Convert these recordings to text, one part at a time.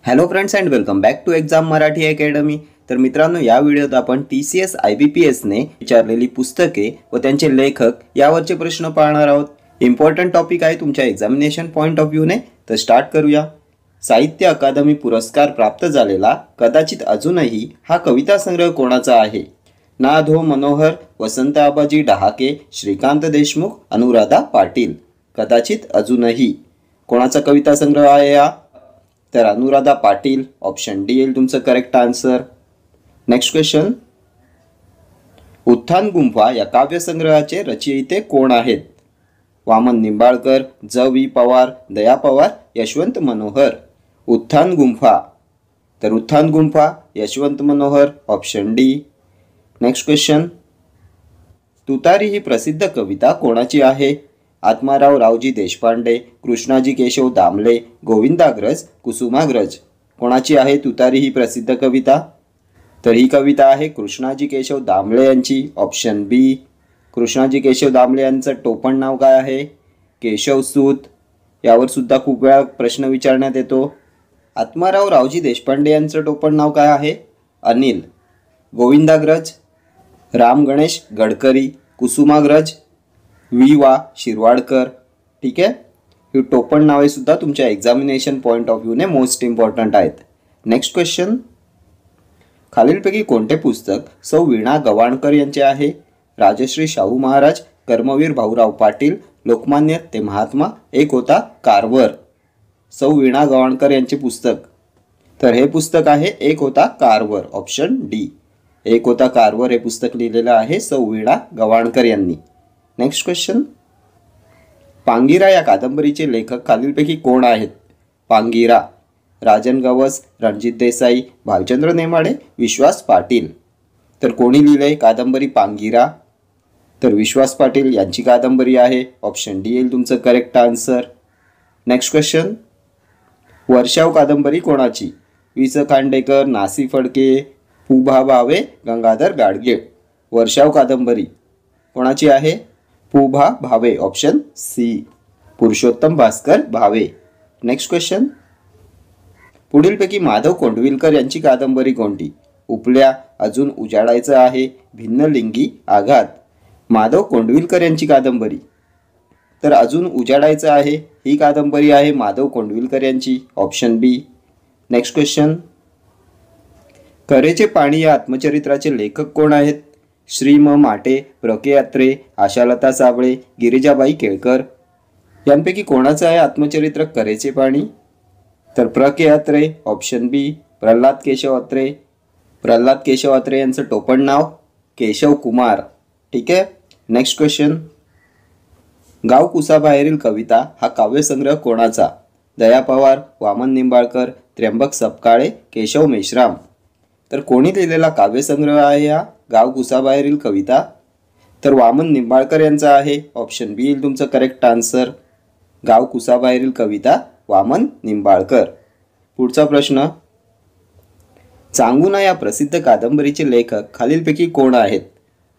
Hello friends and welcome back to exam Marathi academy. तर मित्रांनो, या व्हिडिओत आपण TCS IBPS ने विचारलेली पुस्तके व त्यांचे लेखक यावरचे प्रश्न पाहणार आहोत। इम्पॉर्टंट टॉपिक आहे तुमच्या एक्झामिनेशन पॉइंट ऑफ व्ह्यूने। तर स्टार्ट करूया। साहित्य अकादमी पुरस्कार प्राप्त झालेला कदाचित अजूनही हा कविता संग्रह कोणाचा आहे? ना. धो. मनोहर, वसंत आबाजी डहाके, श्रीकांत देशमुख, अनुराधा पाटील। कदाचित अजूनही कोणाचा कविता संग्रह आहे हा? तर अनुराधा पाटील। ऑप्शन डी येईल तुमचं करेक्ट आन्सर। नेक्स्ट क्वेश्चन, उत्थान गुंफा या काव्यसंग्रहाचे रचयिते कोण आहेत? वामन निंबाळकर, ज.वी. पवार, दया पवार, यशवंत मनोहर। उत्थान गुंफा, तर उत्थान गुंफा Yashwant Manohar. Option D. Next question, तुतारी ही प्रसिद्ध कविता कोणाची आहे? आत्माराव रावजी देशपांडे, कृष्णाजी केशव दामले, गोविंदाग्रज, कुसुमाग्रज। कोणाची आहे तुतारी ही प्रसिद्ध कविता? तर ही कविता आहे कृष्णाजी केशव दामले यांची। ऑप्शन बी। कृष्णाजी केशव दामले यांचं टोपण नाव काय आहे? केशवसूत। यावर सुद्धा खूप वेळा प्रश्न विचारण्यात येतो। आत्माराव रावजी देशपांडे यांचं टोपण नाव काय आहे? अनिल। गोविंदाग्रज राम गणेश गडकरी, कुसुमाग्रज वी.वा. शिरवाडकर। ठीक आहे, ही टोपण नावे सुद्धा तुमच्या एक्झामिनेशन पॉइंट ऑफ व्ह्यूने मोस्ट इम्पॉर्टंट आहेत। नेक्स्ट क्वेश्चन, खालीलपैकी कोणते पुस्तक सौ वीणा गवाणकर यांचे आहे? राजश्री शाहू महाराज, कर्मवीर भाऊराव पाटील, लोकमान्य ते महात्मा, एक होता कारवर। सौ वीणा गवाणकर यांचे पुस्तक, तर हे पुस्तक आहे एक होता कारवर। Option D. एक होता कारवर हे पुस्तक लिहिलेलं आहे सौ वीणा गवाणकर यांनी। नेक्स्ट क्वेश्चन, पांगिरा या कादंबरीचे लेखक खालीलपैकी कोण आहेत? पांगिरा, राजन गवस, रणजित देसाई, भालचंद्र नेमाडे, विश्वास पाटील। तर कोणी लिहिलंय कादंबरी पांगिरा? तर विश्वास पाटील यांची कादंबरी आहे। ऑप्शन डी येईल तुमचं करेक्ट आन्सर। नेक्स्ट क्वेश्चन, वर्षाव कादंबरी कोणाची? वि. स. खांडेकर, नासी फडके, पु.भा. भावे, गंगाधर गाडगीळ। वर्षाव कादंबरी कोणाची आहे? पु.भा. Bhave. Option C, Purushottam Bhaskar Bhave. Next question, पुढीलपैकी माधव कोंडविलकर यांची कादंबरी कोणती? उपल्या, अजून उजाडायचं आहे, भिन्नलिंगी आघात। माधव कोंडविलकर यांची कादंबरी, तर अजून उजाडायचं आहे ही कादंबरी आहे माधव कोंडविलकर यांची। ऑप्शन बी। नेक्स्ट क्वेश्चन, करेचे पाणी या आत्मचरित्राचे लेखक कोण आहेत? श्री म. माटे, प्र. के. अत्रे, आशालता साबळे, गिरिजाबाई केळकर। यांपैकी कोणाचं आहे आत्मचरित्र करेचे पाणी? तर प्र. के. अत्रे। ऑप्शन बी, प्रल्हाद केशव अत्रे। प्रल्हाद केशव अत्रे यांचं टोपण नाव केशव कुमार। ठीक आहे। नेक्स्ट क्वेश्चन, गाव कुसाबाहेरील कविता हा काव्यसंग्रह कोणाचा? दया पवार, वामन निंबाळकर, त्र्यंबक सपकाळे, केशव मेश्राम। तर कोणी लिहिलेला काव्यसंग्रह आहे हा गाव कुसाबाहेरील कविता? तर वामन निंबाळकर यांचा आहे। ऑप्शन बी येईल तुमचं करेक्ट आन्सर। गाव कुसाबाहेरील कविता वामन निंबाळकर। पुढचा प्रश्न, चांगुना या प्रसिद्ध कादंबरीचे लेखक खालीलपैकी कोण आहेत?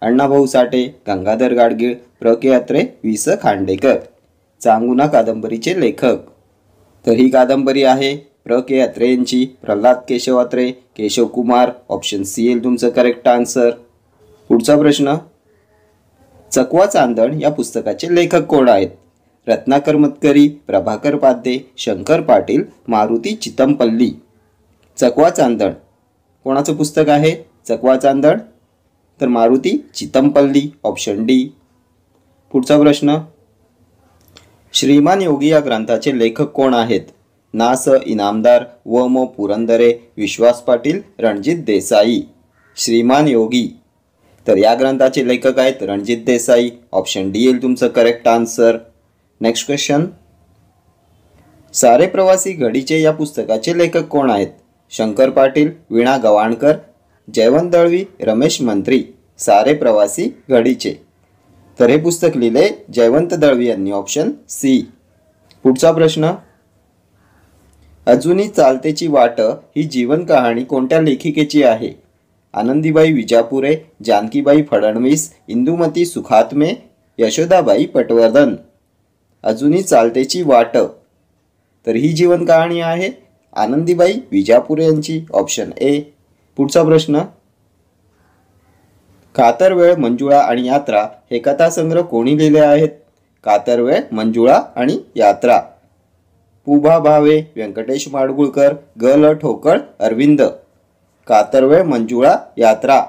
अण्णाभाऊ साठे, गंगाधर गाडगीळ, प्र. के. अत्रे, वि. स. खांडेकर। चांगुना कादंबरीचे लेखक, तर ही कादंबरी आहे प्र. के. अत्रे यांची, प्रल्हाद केशव अत्रे, केशव कुमार। ऑप्शन सी येईल तुमचं करेक्ट आन्सर। पुढचा प्रश्न, चकवा चांदण या पुस्तकाचे लेखक कोण आहेत? रत्नाकर मतकरी, प्रभाकर पाध्ये, शंकर पाटील, मारुती चितमपल्ली। चकवा चांदण कोणाचं पुस्तक आहे? चकवा चांदण, तर मारुती चितमपल्ली। Option D. पुढचा प्रश्न, श्रीमान योगी या ग्रंथाचे लेखक कोण आहेत? ना. स. इनामदार, व. म. पुरंदरे, विश्वास पाटील, रणजित देसाई। श्रीमान योगी, तर या ग्रंथाचे लेखक आहेत रणजित देसाई। ऑप्शन डी येईल तुमचं करेक्ट आन्सर। नेक्स्ट क्वेश्चन, सारे प्रवासी घडीचे या पुस्तकाचे लेखक कोण आहेत? शंकर पाटील, वीणा गवाणकर, जयवंत दळवी, रमेश मंत्री। सारे प्रवासी घडीचे, तर हे पुस्तक लिहिले जयवंत दळवी यांनी। Option C. पुढचा प्रश्न, अजूनी चालतेची वाट ही जीवन कहाणी कोणत्या लेखिकेची आहे? आनंदीबाई विजापुरे, जानकीबाई फडणवीस, इंदुमती सुखात्मे, यशोदाबाई पटवर्धन। अजूनी चालतेची वाट, तर ही जीवन कहाणी आहे आनंदीबाई विजापूर यांची, ऑप्शन ए. पुढचा प्रश्न, कातरवेळ, मंजुळा आणि यात्रा हे कथासंग्रह कोणी लिहिले आहेत? कातरवेळ, मंजुळा आणि यात्रा. पुभा भावे, व्यंकटेश माडगुळकर, ग ल ठोकळ, अरविंद. कातरवेळ, मंजुळा, यात्रा.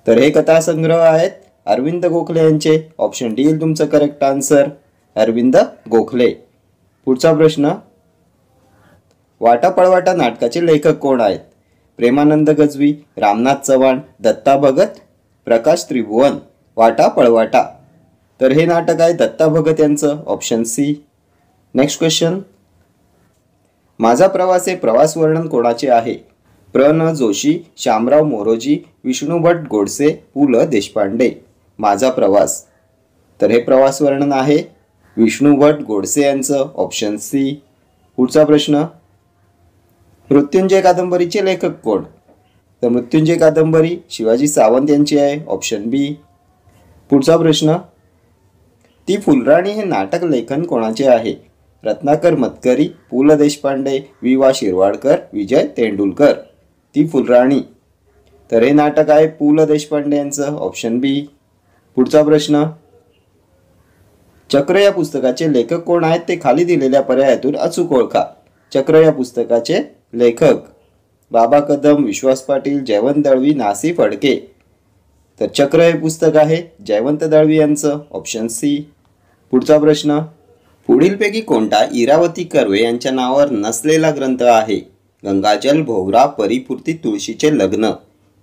तर हे कथासंग्रह आहेत अरविंद गोखले यांचे, ऑप्शन डी येईल तुमचं करेक्ट आन्सर, अरविंद गोखले. पुढचा प्रश्न, वाटा पळवाटा नाटकाचे लेखक कोण आहेत? प्रेमानंद गजवी, रामनाथ चव्हाण, दत्ता भगत, प्रकाश त्रिभुवन. वाटा पळवाटा. तर हे नाटक आहे दत्ता भगत यांचं, ऑप्शन सी. नेक्स्ट क्वेश्चन, माझा प्रवास हे प्रवास वर्णन कोणाचे आहे? प्र न जोशी, शामराव मोरोजी, विष्णू भट गोडसे, पु ल देशपांडे. माझा प्रवास. तर हे प्रवास वर्णन आहे विष्णू भट गोडसे यांचं, ऑप्शन सी. पुढचा प्रश्न, मृत्युंजय कादंबरीचे लेखक कोण? तर मृत्युंजय कादंबरी शिवाजी सावंत यांची आहे, ऑप्शन बी. पुढचा प्रश्न, ती फुलराणी हे नाटक लेखन कोणाचे आहे? रत्नाकर मतकरी, पु ल देशपांडे, वि वा शिरवाडकर, विजय तेंडुलकर. ती फुलराणी. तर हे नाटक आहे पु ल देशपांडे यांचं, ऑप्शन बी. पुढचा प्रश्न, चक्र या पुस्तकाचे लेखक कोण आहेत ते खाली दिलेल्या पर्यायातून अचूक ओळखा. चक्र या पुस्तकाचे लेखक बाबा कदम, विश्वास पाटील, जयवंत दळवी, नासी फडके. तर चक्र हे पुस्तक आहे जयवंत दळवी यांचं, ऑप्शन सी. पुढचा प्रश्न, पुढीलपैकी कोणता इरावती कर्वे यांच्या नावावर नसलेला ग्रंथ आहे? गंगाजल, भोवरा, परिपूर्ती, तुळशीचे लग्न.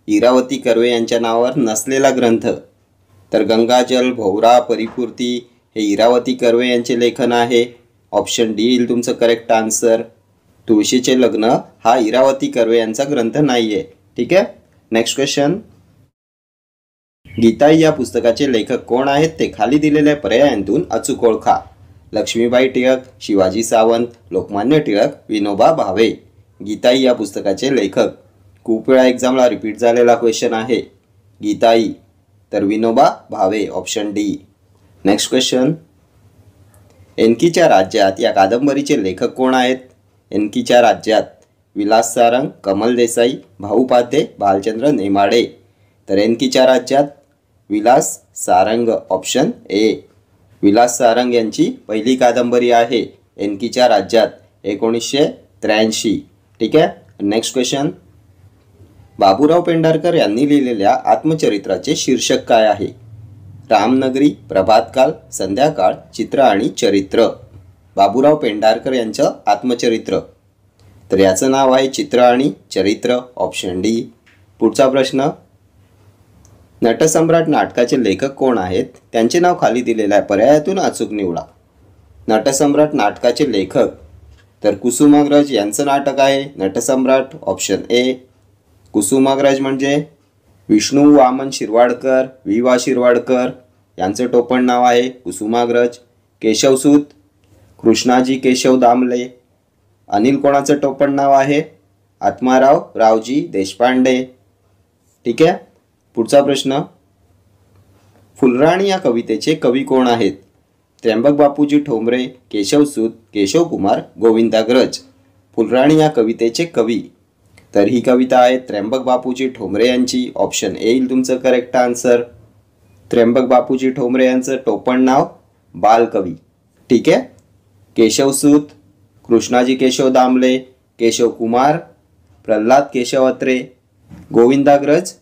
इरावती कर्वे यांच्या नावावर नसलेला ग्रंथ. तर गंगाजल, भोवरा, परिपूर्ती हे इरावती कर्वे यांचे लेखन आहे, ऑप्शन डी येईल तुमचं करेक्ट आन्सर. तुळशीचे लग्न हा इरावती कर्वे यांचा ग्रंथ नाहीये. ठीक आहे. नेक्स्ट क्वेश्चन, गीताई या पुस्तकाचे लेखक कोण आहेत ते खाली दिलेल्या पर्यायांतून अचूक ओळखा. लक्ष्मीबाई टिळक, शिवाजी सावंत, लोकमान्य टिळक, विनोबा भावे. गीताई या पुस्तकाचे लेखक. खूप वेळा एक्झामला रिपीट झालेला क्वेश्चन आहे गीताई. तर Vinoba Bhave, option D. Next question, एनकीच्या राज्यात या कादंबरीचे लेखक कोण आहेत? एनकीच्या राज्यात विलास सारंग, कमल देसाई, भाऊ पाध्ये, भालचंद्र नेमाडे. तर एनकीच्या राज्यात विलास सारंग, ऑप्शन ए. विलास सारंग यांची पहिली कादंबरी आहे एनकीच्या राज्यात, 1983. ठीक आहे. नेक्स्ट क्वेश्चन, बाबूराव पेंढारकर यांनी लिहिलेल्या आत्मचरित्राचे शीर्षक काय आहे? रामनगरी, प्रभातकाल, संध्याकाळ, चित्र आणि चरित्र. बाबूराव पेंढारकर यांचं आत्मचरित्र. तर याचं नाव आहे चित्र आणि चरित्र, ऑप्शन डी. पुढचा प्रश्न, नटसम्राट नाटकाचे लेखक कोण आहेत? त्यांचे नाव खाली दिलेल्या पर्यायातून अचूक निवडा. नटसम्राट नाटकाचे लेखक. तर कुसुमाग्रज यांचं नाटक आहे नटसम्राट, ऑप्शन ए. कुसुमाग्रज म्हणजे विष्णू वामन शिरवाडकर, वि वा शिरवाडकर यांचं टोपण नाव आहे कुसुमाग्रज. केशवसूत कृष्णाजी केशव दामले. अनिल कोणाचं टोपण नाव आहे? आत्माराव रावजी देशपांडे. ठीक आहे. पुढचा प्रश्न, फुलराणी या कवितेचे कवी कोण आहेत? त्र्यंबक बापूजी ठोंबरे, केशवसूत, केशवकुमार, गोविंदाग्रज. फुलराणी या कवितेचे कवी. तर ही कविता आहे त्र्यंबक बापूजी ठोंबरे यांची, ऑप्शन ए येईल तुमचं करेक्ट आन्सर. त्र्यंबक बापूजी ठोंबरे यांचं टोपण नाव बालकवी. ठीक आहे. केशवसूत कृष्णाजी केशव दामले, केशवकुमार प्रल्हाद केशव अत्रे, गोविंदाग्रज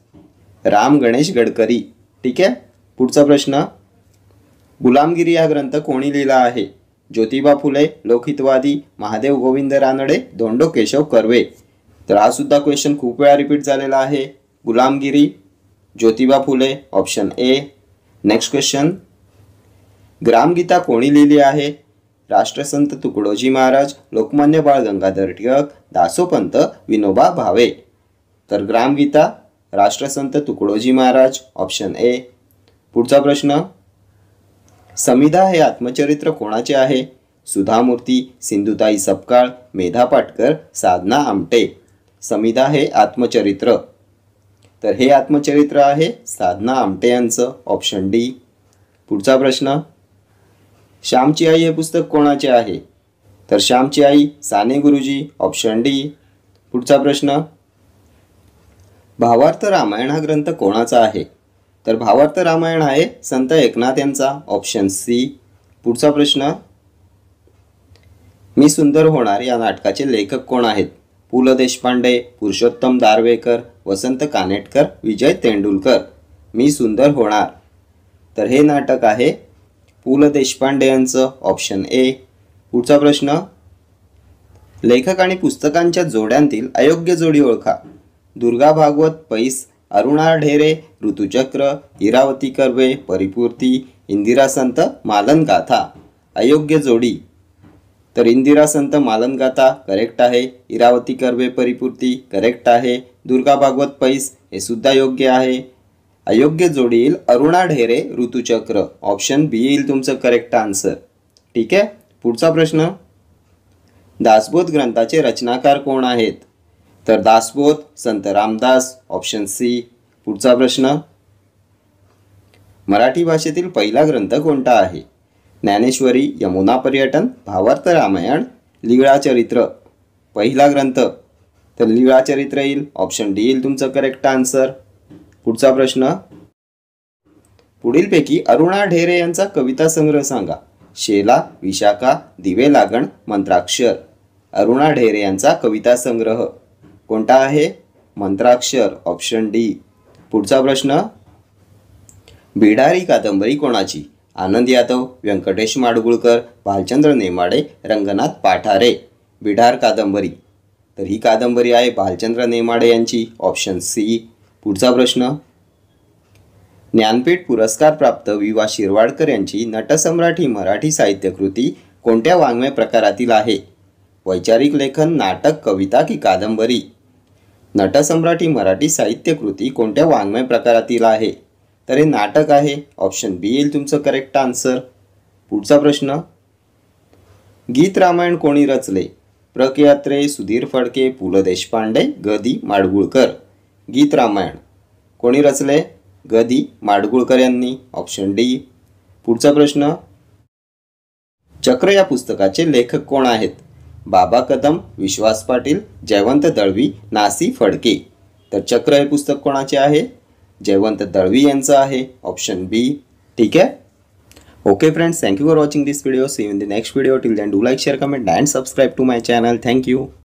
राम गणेश गडकरी. ठीक आहे. पुढचा प्रश्न, गुलामगिरी हा ग्रंथ कोणी लिहिला आहे? ज्योतिबा फुले, लोकहितवादी, महादेव गोविंद रानडे, धोंडो केशव कर्वे. तर हा सुद्धा क्वेश्चन खूप वेळा रिपीट झालेला आहे. Gulamgiri Jyotiba Phule, option A. Next question, Gramgita कोणी लिहिली आहे? राष्ट्रसंत तुकडोजी महाराज, लोकमान्य बाळ गंगाधर टिळक, दासोपंत, विनोबा भावे. तर ग्रामगीता राष्ट्रसंत तुकडोजी महाराज, ऑप्शन ए. पुढचा प्रश्न, समिधा हे आत्मचरित्र कोणाचे आहे? सुधामूर्ती, सिंधुताई सपकाळ, मेधा पाटकर, साधना आमटे. समिधा हे आत्मचरित्र. तर हे आत्मचरित्र आहे साधना आमटे यांचं, ऑप्शन डी. पुढचा प्रश्न, श्यामची आई हे पुस्तक कोणाचे आहे? तर श्यामची आई साने गुरुजी, ऑप्शन डी. पुढचा प्रश्न, भावार्थ रामायण हा ग्रंथ कोणाचा आहे? तर भावार्थ रामायण आहे संत एकनाथ यांचा, ऑप्शन सी. पुढचा प्रश्न, मी सुंदर होणार या नाटकाचे लेखक कोण आहेत? पु ल देशपांडे, पुरुषोत्तम दारव्हेकर, वसंत कानेटकर, विजय तेंडुलकर. मी सुंदर होणार. तर हे नाटक आहे पु ल देशपांडे यांचं, ऑप्शन ए. पुढचा प्रश्न, लेखक आणि पुस्तकांच्या जोड्यांतील अयोग्य जोडी ओळखा. दुर्गा भागवत, पैस, अरुणा ढेरे, ऋतुचक्र, इरावती कर्वे, परिपूर्ती, इंदिरा संत, मालन गाथा. अयोग्य जोडी, तर इंदिरा संत मालन गाथा करेक्ट आहे. इरावती कर्वे परिपूर्ती करेक्ट आहे. दुर्गा भागवत पैस हे सुद्धा योग्य आहे. अयोग्य जोडी येईल अरुणा ढेरे ऋतुचक्र, ऑप्शन बी येईल तुमचं करेक्ट आन्सर. ठीक आहे. पुढचा प्रश्न, दासबोध ग्रंथाचे रचनाकार कोण आहेत? तर दासबोध संत रामदास, ऑप्शन सी. पुढचा प्रश्न, मराठी भाषेतील पहिला ग्रंथ कोणता आहे? ज्ञानेश्वरी, यमुना पर्यटन, भावार्थ रामायण, लीळाचरित्र. पहिला ग्रंथ, तर लीळाचरित्र येईल, ऑप्शन डी येईल तुमचं करेक्ट आन्सर. पुढचा प्रश्न, पुढीलपैकी अरुणा ढेरे यांचा कविता संग्रह सांगा. शेला, विशाखा, दिवे लागण, मंत्राक्षर. अरुणा ढेरे यांचा कविता संग्रह कोणता आहे? मंत्राक्षर, ऑप्शन डी. पुढचा प्रश्न, बिडारी कादंबरी कोणाची? आनंद यादव, व्यंकटेश माडगुळकर, भालचंद्र नेमाडे, रंगनाथ पाठारे. बिडार कादंबरी, तर ही कादंबरी आहे भालचंद्र नेमाडे यांची, ऑप्शन सी. पुढचा प्रश्न, ज्ञानपीठ पुरस्कार प्राप्त वि वा शिरवाडकर यांची नटसम्राट ही मराठी साहित्यकृती कोणत्या वाङ्मय प्रकारातील आहे? वैचारिक लेखन, नाटक, कविता की कादंबरी? नटसम्राट ही मराठी साहित्यकृती कोणत्या वाङ्मय प्रकारातील आहे? तर हे नाटक आहे, ऑप्शन बी येईल तुमचं करेक्ट आन्सर. पुढचा प्रश्न, गीत रामायण कोणी रचले? प्र के अत्रे, सुधीर फडके, पु ल देशपांडे, ग दी माडगुळकर. गीत रामायण कोणी रचले? ग दी माडगुळकर यांनी, ऑप्शन डी. पुढचा प्रश्न, चक्र या पुस्तकाचे लेखक कोण आहेत? बाबा कदम, विश्वास पाटील, जयवंत दळवी, नासी फडके. तर चक्र हे पुस्तक कोणाचे आहे? जयवंत दळवी यांचं आहे, ऑप्शन बी. ठीक आहे. Okay friends, thank you for watching this video. See you in the next video. Till then do like, share, comment and subscribe to my channel. Thank you.